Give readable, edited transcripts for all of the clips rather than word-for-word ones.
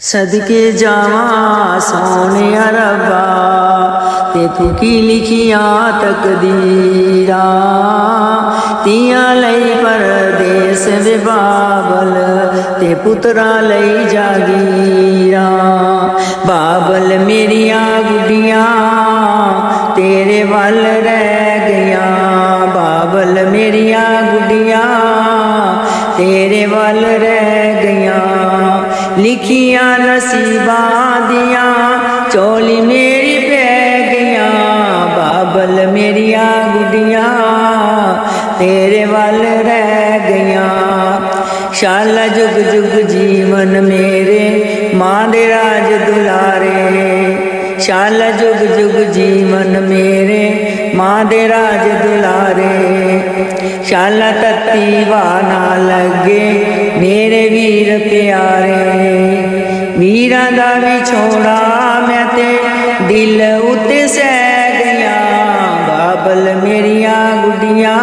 सदके जावा सोने रब्बा ते तू की लिखिया तकदीरा तियां लई परदेस वे बाबल ते पुत्रा लई जागीरा। बाबल मेरिया गुडियां तेरे वल रह गया, बाबल मेरिया गुडियां तेरे वल रह गया। लिखिया नसीबां दिया चोली मेरी पै गया, बाबल मेरिया गुडियां तेरे वल रह गया। शाला जुग जुग जीवन मेरे मां दे राज दुलारे, शाला जुग जुग जीवन मेरे मां दे राज दुलारे। शाला तत्ती वाह ना लगे मेरे वीर प्यारे, वीरां दा विछोड़ा मैं ते दिल उत्ते सह गया। बाबल मेरिया गुडियां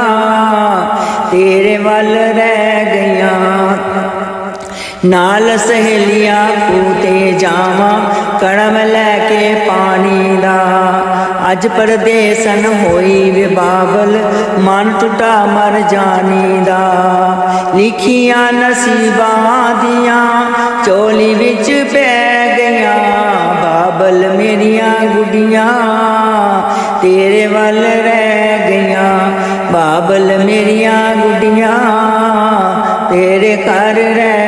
तेरे वल रह गया। नाल सहेलियां कूते जावा कड़म लैके पानी दा, अज परदेसन होई वे बाबल मन टुटा मर जानी दा। लिखिया नसीबां दियां चोली विच पै गया, बाबल मेरिया गुडियां तेरे वल रह गया। बाबल मेरिया गुडियां तेरे घर रह